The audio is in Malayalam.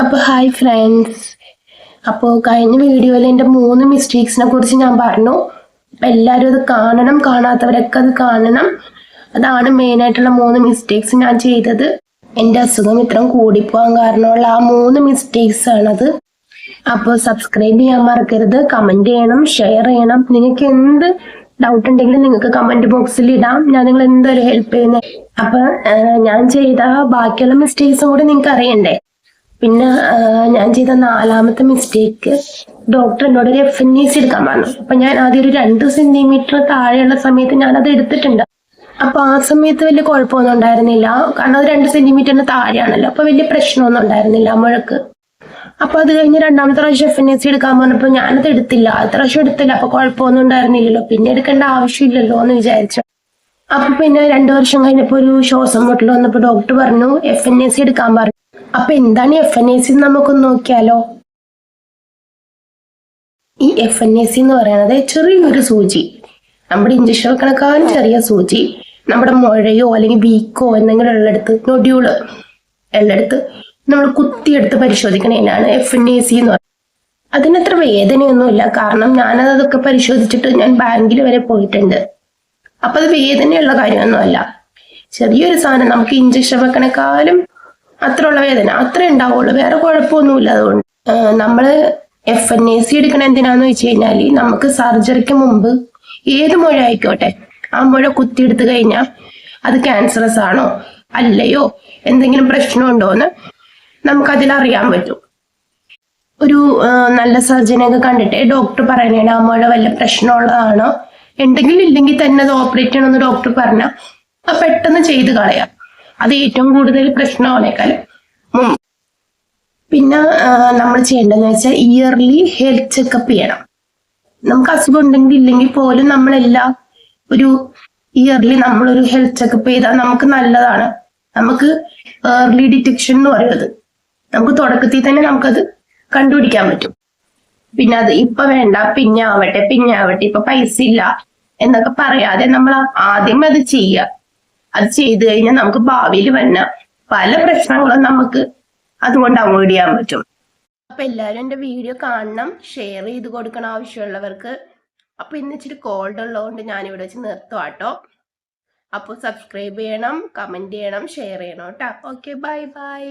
അപ്പോൾ ഹായ് ഫ്രണ്ട്സ്. അപ്പോൾ കഴിഞ്ഞ വീഡിയോയിൽ എൻ്റെ 3 മിസ്റ്റേക്സിനെ കുറിച്ച് ഞാൻ പറഞ്ഞു. അപ്പം എല്ലാവരും അത് കാണണം, കാണാത്തവരൊക്കെ അത് കാണണം. അതാണ് മെയിനായിട്ടുള്ള 3 മിസ്റ്റേക്സ് ഞാൻ ചെയ്തത്. എൻ്റെ അസുഖം ഇത്രയും കൂടിപ്പോകാൻ കാരണമുള്ള ആ 3 മിസ്റ്റേക്സ് ആണത്. അപ്പോൾ സബ്സ്ക്രൈബ് ചെയ്യാൻ മറക്കരുത്, കമൻറ്റ് ചെയ്യണം, ഷെയർ ചെയ്യണം. നിങ്ങൾക്ക് എന്ത് ഡൗട്ട് ഉണ്ടെങ്കിലും നിങ്ങൾക്ക് കമൻറ്റ് ബോക്സിൽ ഇടാം, ഞാൻ നിങ്ങൾ എന്തായാലും ഹെൽപ്പ് ചെയ്യുന്നത്. അപ്പം ഞാൻ ചെയ്ത ബാക്കിയുള്ള മിസ്റ്റേക്സും കൂടി നിങ്ങൾക്ക് അറിയണ്ടേ. പിന്നെ ഞാൻ ചെയ്ത 4ാമത്തെ മിസ്റ്റേക്ക്, ഡോക്ടർ എന്നോട് ഒരു FNAC എടുക്കാൻ പറഞ്ഞു. അപ്പൊ ഞാൻ ആദ്യം ഒരു 2 സെന്റിമീറ്റർ താഴെയുള്ള സമയത്ത് ഞാനത് എടുത്തിട്ടുണ്ട്. അപ്പൊ ആ സമയത്ത് വലിയ കുഴപ്പമൊന്നും ഉണ്ടായിരുന്നില്ല, കാരണം അത് 2 സെന്റിമീറ്ററിന് താഴെയാണല്ലോ. അപ്പൊ വലിയ പ്രശ്നമൊന്നും ഉണ്ടായിരുന്നില്ല മുഴക്ക്. അപ്പൊ അത് കഴിഞ്ഞ് 2ാമത്തെ പ്രാവശ്യം FNAC എടുക്കാൻ പറഞ്ഞപ്പോൾ ഞാനത് എടുത്തില്ല. അടുത്ത പ്രാവശ്യം എടുത്തില്ല, അപ്പൊ കുഴപ്പമൊന്നും ഉണ്ടായിരുന്നില്ലല്ലോ, പിന്നെ എടുക്കേണ്ട ആവശ്യമില്ലല്ലോ എന്ന് വിചാരിച്ചു. അപ്പൊ പിന്നെ 2 വർഷം കഴിഞ്ഞപ്പോ ഒരു ശ്വാസം മുട്ടൽ വന്നപ്പോ ഡോക്ടർ പറഞ്ഞു FNAC എടുക്കാൻ പറഞ്ഞു. അപ്പൊ എന്താണ് FNAC നമുക്കൊന്ന് നോക്കിയാലോ. ഈ FNAC എന്ന് പറയുന്നത് ചെറിയൊരു സൂചി, നമ്മുടെ ഇഞ്ചക്ഷൻ വെക്കണക്കാളും ചെറിയ സൂചി. നമ്മുടെ മുഴയോ അല്ലെങ്കിൽ വീക്കോ എന്തെങ്കിലും ഉള്ളെടുത്ത്, നൊഡ്യൂള് ഉള്ളെടുത്ത് നമ്മൾ കുത്തിയെടുത്ത് പരിശോധിക്കണേനാണ് FNAC എന്ന് പറയുന്നത്. അതിനത്ര വേദനയൊന്നുമില്ല, കാരണം ഞാനതൊക്കെ പരിശോധിച്ചിട്ട് ഞാൻ ബാങ്കിൽ വരെ പോയിട്ടുണ്ട്. അപ്പൊ അത് വേദനയുള്ള കാര്യമൊന്നുമല്ല, ചെറിയൊരു സാധനം. നമുക്ക് ഇഞ്ചക്ഷൻ വെക്കണേക്കാളും അത്രയുള്ള വേദന അത്ര ഉണ്ടാവുള്ളൂ, വേറെ കുഴപ്പമൊന്നുമില്ല. അതുകൊണ്ട് നമ്മള് FNAC എടുക്കണ എന്തിനാന്ന് വെച്ച് കഴിഞ്ഞാല് നമുക്ക് സർജറിക്ക് മുമ്പ് ഏത് മുഴ ആയിക്കോട്ടെ, ആ മുഴ കുത്തിയെടുത്ത് കഴിഞ്ഞാൽ അത് ക്യാൻസറസ് ആണോ അല്ലയോ, എന്തെങ്കിലും പ്രശ്നമുണ്ടോന്ന് നമുക്കതിൽ അറിയാൻ പറ്റും. ഒരു നല്ല സർജനെയൊക്കെ കണ്ടിട്ട് ഡോക്ടർ പറയണേണ് ആ മുഴ വല്ല പ്രശ്നമുള്ളതാണോ, ഉണ്ടെങ്കിൽ ഇല്ലെങ്കിൽ തന്നെ അത് ഓപ്പറേറ്റ് ചെയ്യണമെന്ന് ഡോക്ടർ പറഞ്ഞാൽ അത് പെട്ടെന്ന് ചെയ്ത് കളയാം. അത് ഏറ്റവും കൂടുതൽ പ്രശ്നമാണേക്കാൾ. പിന്നെ നമ്മൾ ചെയ്യേണ്ടതെന്ന് വെച്ചാൽ ഇയർലി ഹെൽത്ത് ചെക്കപ്പ് ചെയ്യണം. നമുക്ക് അസുഖം ഉണ്ടെങ്കിൽ ഇല്ലെങ്കിൽ പോലും നമ്മളെല്ലാം ഒരു ഇയർലി നമ്മളൊരു ഹെൽത്ത് ചെക്കപ്പ് ചെയ്താൽ നമുക്ക് നല്ലതാണ്. നമുക്ക് ഏർലി ഡിറ്റക്ഷൻ എന്ന് പറയുന്നത്, നമുക്ക് തുടക്കത്തിൽ തന്നെ നമുക്കത് കണ്ടുപിടിക്കാൻ പറ്റും. പിന്നെ അത് ഇപ്പൊ വേണ്ട, പിന്നെ ആവട്ടെ, ഇപ്പൊ പൈസ ഇല്ല എന്നൊക്കെ പറയാതെ നമ്മൾ ആദ്യം അത് ചെയ്യുക. അത് ചെയ്തു കഴിഞ്ഞാൽ നമുക്ക് ഭാവിയിൽ വന്ന പല പ്രശ്നങ്ങളും നമുക്ക് അതുകൊണ്ട് അവോയ്ഡ് ചെയ്യാൻ പറ്റും. അപ്പൊ എല്ലാവരും എൻ്റെ വീഡിയോ കാണണം, ഷെയർ ചെയ്ത് കൊടുക്കണം ആവശ്യമുള്ളവർക്ക്. അപ്പൊ ഇന്ന് ഇച്ചിരി കോൾഡ് ഉള്ളതുകൊണ്ട് ഞാനിവിടെ വെച്ച് നിർത്തുവാട്ടോ. അപ്പോൾ സബ്സ്ക്രൈബ് ചെയ്യണം, കമന്റ് ചെയ്യണം, ഷെയർ ചെയ്യണം കേട്ടോ. Okay, bye bye.